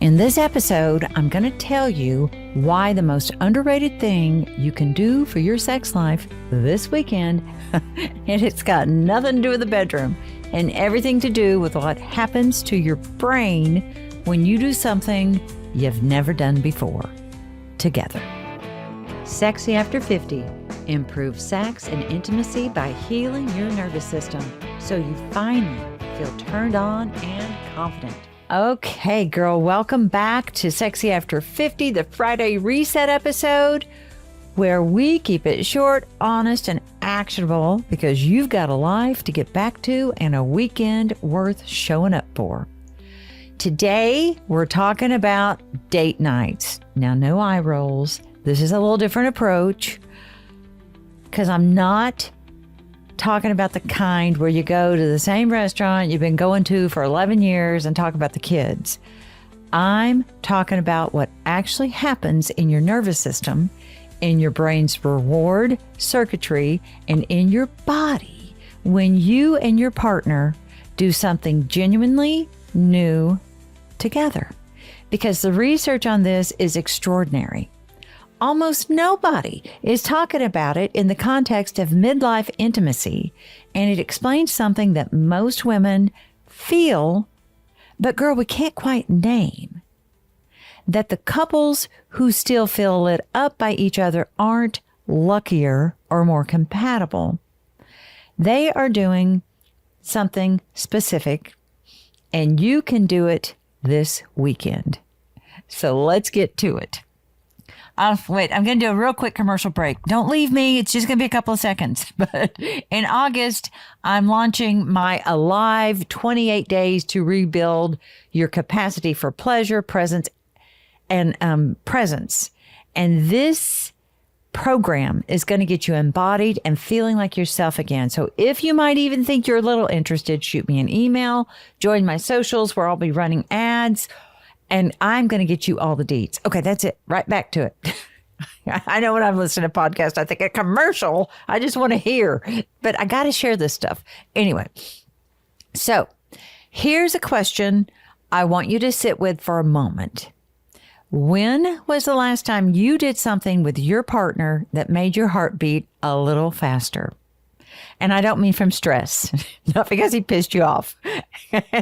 In this episode, I'm going to tell you why the most underrated thing you can do for your sex life this weekend, and it's got nothing to do with the bedroom and everything to do with what happens to your brain when you do something you've never done before together. Sexy After 50. Improve sex and intimacy by healing your nervous system so you finally feel turned on and confident. Okay, girl, welcome back to Sexy After 50, the Friday Reset episode, where we keep it short, honest, and actionable because you've got a life to get back to and a weekend worth showing up for. Today, we're talking about date nights. Now, no eye rolls. This is a little different approach because I'm not talking about the kind where you go to the same restaurant you've been going to for 11 years and talk about the kids. I'm talking about what actually happens in your nervous system, in your brain's reward circuitry, and in your body when you and your partner do something genuinely new together. Because the research on this is extraordinary. Almost nobody is talking about it in the context of midlife intimacy, and it explains something that most women feel, but girl, we can't quite name. That the couples who still feel lit up by each other aren't luckier or more compatible. They are doing something specific, and you can do it this weekend. So let's get to it. Wait, I'm going to do a real quick commercial break. Don't leave me. It's just going to be a couple of seconds. But in August, I'm launching my Alive 28 Days to Rebuild Your Capacity for Pleasure, Presence, and Presence. And this program is going to get you embodied and feeling like yourself again. So if you might even think you're a little interested, shoot me an email, join my socials where I'll be running ads. And I'm going to get you all the deets. Okay, that's it. Right back to it. I know when I'm listening to podcasts, I think a commercial, I just want to hear. But I got to share this stuff. Anyway, so here's a question I want you to sit with for a moment. When was the last time you did something with your partner that made your heart beat a little faster? And I don't mean from stress, not because he pissed you off,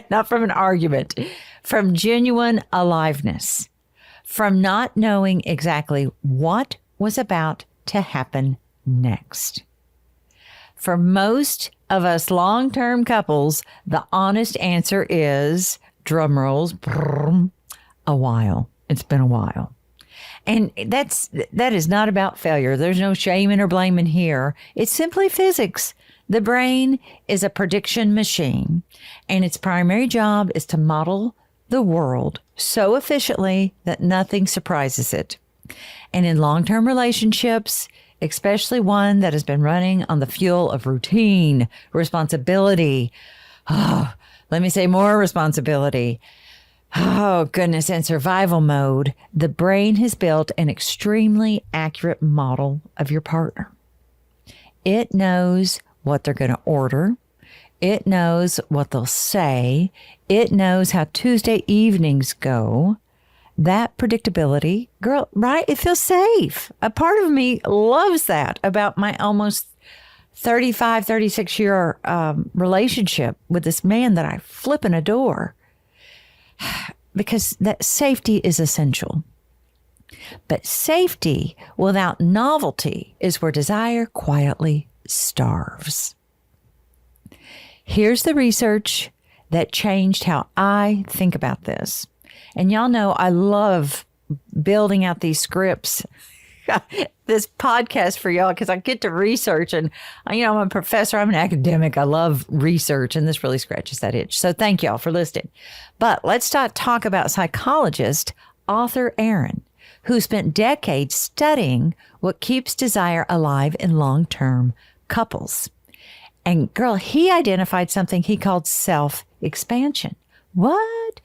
not from an argument, from genuine aliveness, from not knowing exactly what was about to happen next. For most of us long-term couples, the honest answer is, drum rolls, a while. It's been a while. And that is not about failure. There's no shaming or blaming here. It's simply physics. The brain is a prediction machine, and its primary job is to model the world so efficiently that nothing surprises it. And in long-term relationships, especially one that has been running on the fuel of routine, responsibility, let me say more responsibility, and survival mode, the brain has built an extremely accurate model of your partner. It knows what they're going to order. It knows what they'll say. It knows how Tuesday evenings go. That predictability, girl, right? It feels safe. A part of me loves that about my almost 35, 36-year relationship with this man that I flip and adore. Because that safety is essential. But safety without novelty is where desire quietly starves. Here's the research that changed how I think about this. And y'all know I love building out these scripts, this podcast for y'all, because I get to research. And, I'm a professor, I'm an academic. I love research, and this really scratches that itch. So thank y'all for listening. But let's talk about psychologist Arthur Aron, who spent decades studying what keeps desire alive in long-term couples. And girl, he identified something he called self-expansion. What?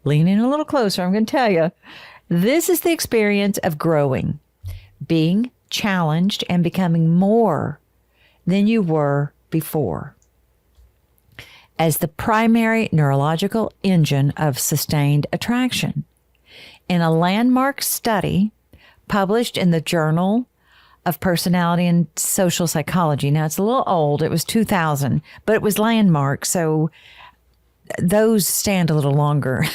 Lean in a little closer. I'm going to tell you. This is the experience of growing, being challenged, and becoming more than you were before. As the primary neurological engine of sustained attraction. in a landmark study published in the Journal of Personality and Social Psychology. Now, it's a little old. It was 2000, but it was landmark, so those stand a little longer.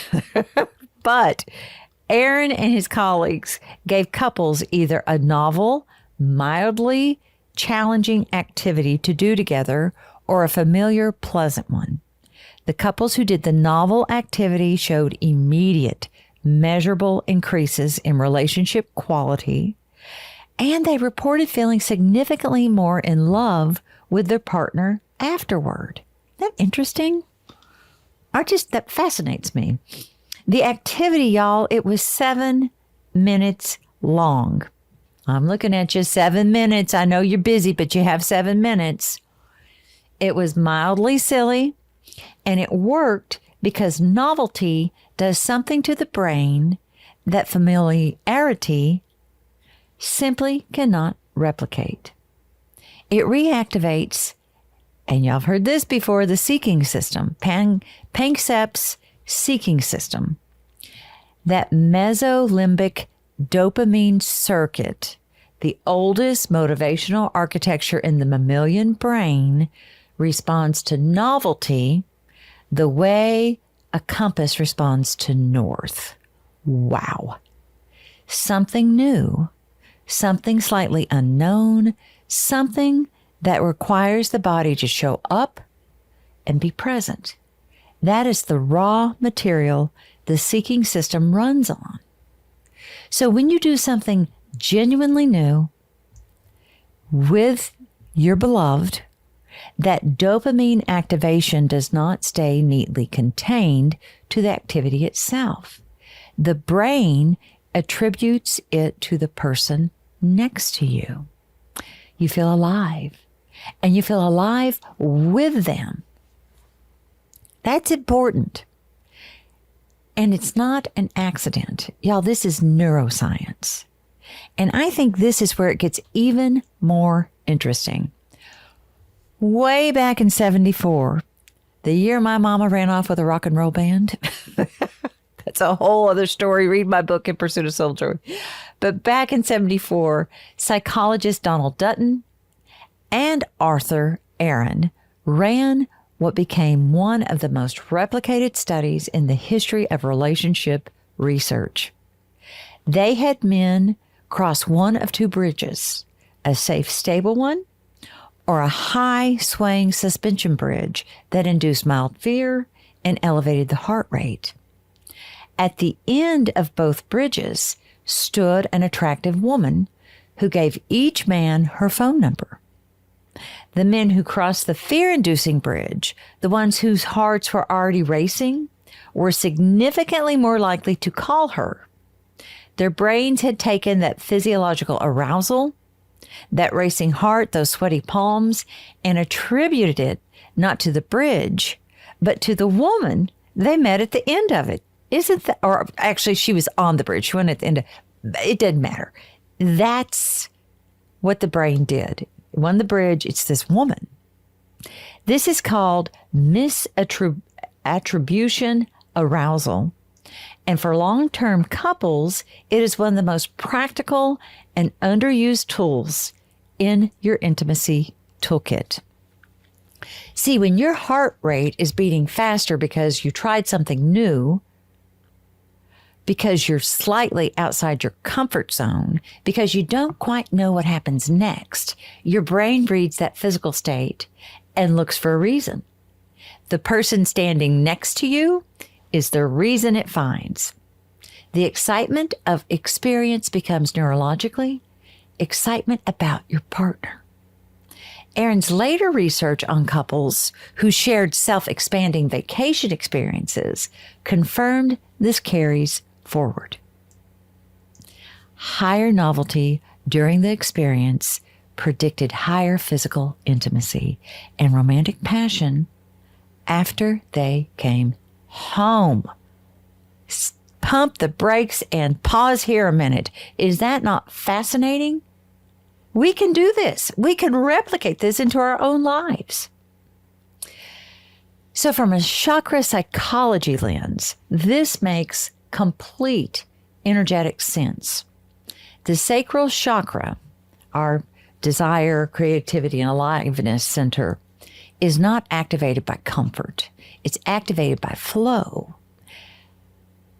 But Aron and his colleagues gave couples either a novel, mildly challenging activity to do together or a familiar, pleasant one. The couples who did the novel activity showed immediate, measurable increases in relationship quality, and they reported feeling significantly more in love with their partner afterward. Isn't that interesting? That fascinates me. The activity, y'all, it was 7 minutes long. I'm looking at you, 7 minutes. I know you're busy, but you have 7 minutes. It was mildly silly, and it worked because novelty does something to the brain that familiarity simply cannot replicate. It reactivates, and y'all have heard this before, the seeking system, Panksepp's seeking system. That mesolimbic dopamine circuit, the oldest motivational architecture in the mammalian brain, responds to novelty the way a compass responds to north. Wow. Something new, something slightly unknown, something that requires the body to show up and be present. That is the raw material the seeking system runs on. So when you do something genuinely new with your beloved, that dopamine activation does not stay neatly contained to the activity itself. The brain attributes it to the person next to you. You feel alive, and you feel alive with them. That's important. And it's not an accident. Y'all, this is neuroscience. And I think this is where it gets even more interesting. Way back in 74, the year my mama ran off with a rock and roll band. That's a whole other story. Read my book, In Pursuit of Soul Joy. But back in 74, psychologist Dutton and Arthur Aron ran what became one of the most replicated studies in the history of relationship research. They had men cross one of two bridges, a safe, stable one, or a high swaying suspension bridge that induced mild fear and elevated the heart rate. At the end of both bridges stood an attractive woman who gave each man her phone number. The men who crossed the fear-inducing bridge, the ones whose hearts were already racing, were significantly more likely to call her. Their brains had taken that physiological arousal, that racing heart, those sweaty palms, and attributed it not to the bridge, but to the woman they met at the end of it. Isn't that, or actually she was on the bridge. She went at the end. It didn't matter. That's what the brain did. On the bridge, it's this woman. This is called Misattribution arousal. And for long-term couples, it is one of the most practical and underused tools in your intimacy toolkit. See, when your heart rate is beating faster because you tried something new, because you're slightly outside your comfort zone, because you don't quite know what happens next, your brain reads that physical state and looks for a reason. The person standing next to you is the reason it finds. The excitement of experience becomes neurologically excitement about your partner. Aron's later research on couples who shared self-expanding vacation experiences confirmed this carries forward. Higher novelty during the experience predicted higher physical intimacy and romantic passion after they came home. Pump the brakes and pause here a minute. Is that not fascinating? We can do this. We can replicate this into our own lives. So from a chakra psychology lens, this makes complete energetic sense. The sacral chakra, our desire, creativity, and aliveness center, is not activated by comfort. It's activated by flow,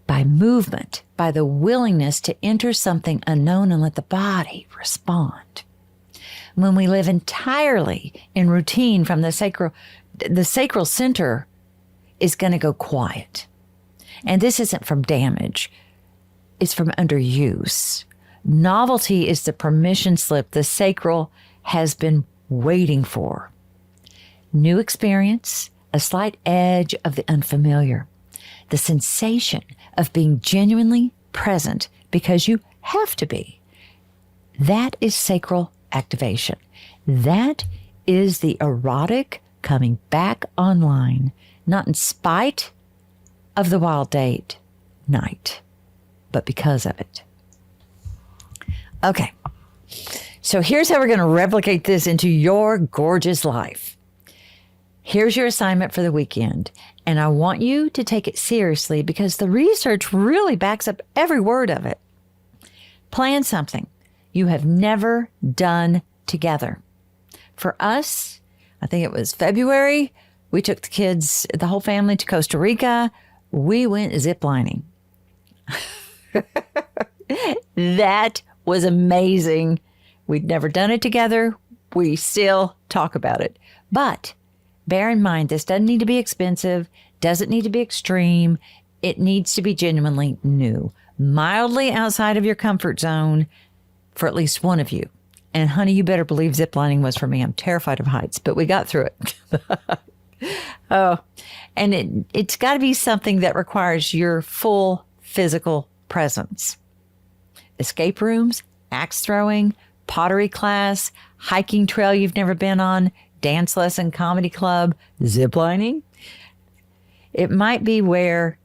by movement, by the willingness to enter something unknown and let the body respond. When we live entirely in routine from the sacral center is going to go quiet. And this isn't from damage. It's from underuse. Novelty is the permission slip the sacral has been waiting for. New experience, a slight edge of the unfamiliar, the sensation of being genuinely present because you have to be. That is sacral activation. That is the erotic coming back online, not in spite of the wild date night, but because of it. Okay, so here's how we're going to replicate this into your gorgeous life. Here's your assignment for the weekend, and I want you to take it seriously because the research really backs up every word of it. Plan something you have never done together. For us, I think it was February, we took the kids, the whole family, to Costa Rica. We went ziplining. That was amazing. We'd never done it together. We still talk about it. But bear in mind, this doesn't need to be expensive, doesn't need to be extreme. It needs to be genuinely new, mildly outside of your comfort zone for at least one of you. And honey, you better believe ziplining was for me. I'm terrified of heights, but we got through it. Oh, and it's got to be something that requires your full physical presence. Escape rooms, axe throwing, pottery class, hiking trail you've never been on, dance lesson, comedy club, ziplining. It might be where,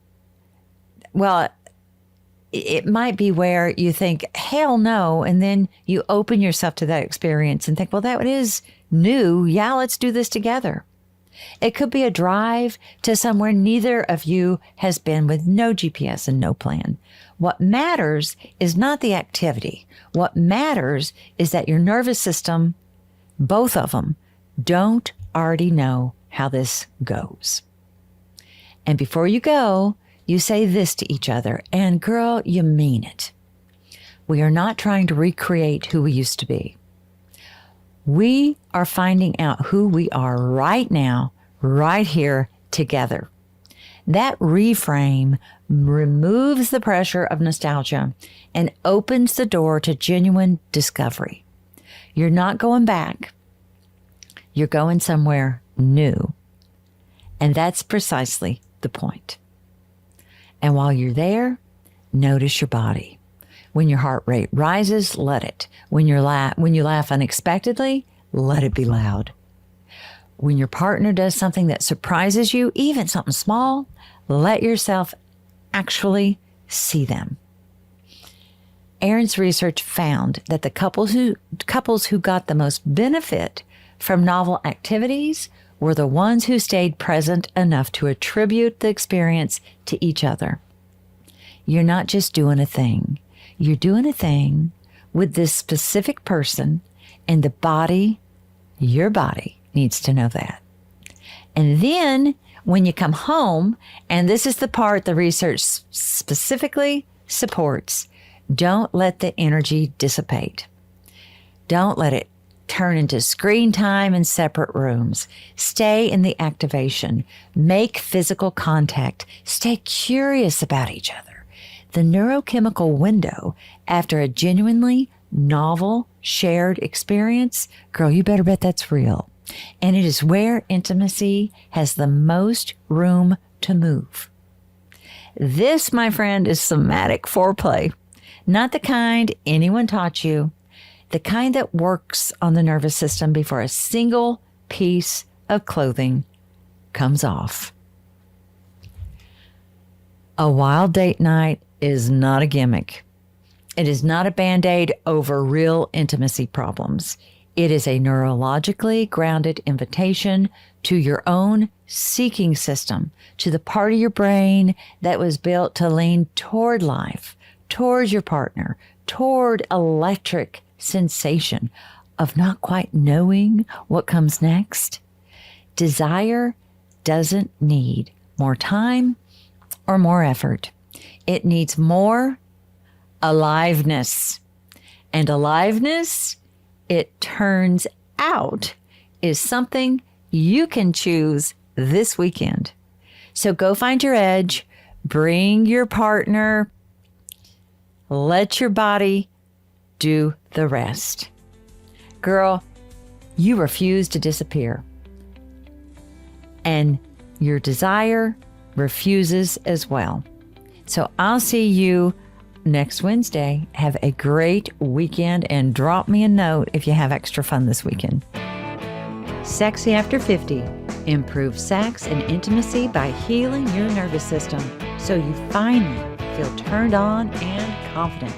it might be where you think, hell no, and then you open yourself to that experience and think, well, that is new. Yeah, let's do this together. It could be a drive to somewhere neither of you has been with no GPS and no plan. What matters is not the activity. What matters is that your nervous system, both of them, don't already know how this goes. And before you go, you say this to each other, and girl, you mean it. We are not trying to recreate who we used to be. We are finding out who we are right now, right here together. That reframe removes the pressure of nostalgia and opens the door to genuine discovery. You're not going back. You're going somewhere new. And that's precisely the point. And while you're there, notice your body. When your heart rate rises, let it. When you laugh unexpectedly, let it be loud. When your partner does something that surprises you, even something small, let yourself actually see them. Aron's research found that the couples who got the most benefit from novel activities were the ones who stayed present enough to attribute the experience to each other. You're not just doing a thing. You're doing a thing with this specific person, and the body, your body, needs to know that. And then when you come home, and this is the part the research specifically supports, don't let the energy dissipate. Don't let it turn into screen time in separate rooms. Stay in the activation. Make physical contact. Stay curious about each other. The neurochemical window after a genuinely novel, shared experience, girl, you better bet that's real. And it is where intimacy has the most room to move. This, my friend, is somatic foreplay. Not the kind anyone taught you, the kind that works on the nervous system before a single piece of clothing comes off. A wild date night is not a gimmick. It is not a Band-Aid over real intimacy problems. It is a neurologically grounded invitation to your own seeking system, to the part of your brain that was built to lean toward life, towards your partner, toward electric sensation of not quite knowing what comes next. Desire doesn't need more time or more effort. It needs more aliveness. And aliveness, it turns out, is something you can choose this weekend. So go find your edge, bring your partner, let your body do the rest. Girl, you refuse to disappear. And your desire refuses as well. So I'll see you next Wednesday. Have a great weekend and drop me a note if you have extra fun this weekend. Sexy After 50. Improve sex and intimacy by healing your nervous system so you finally feel turned on and confident.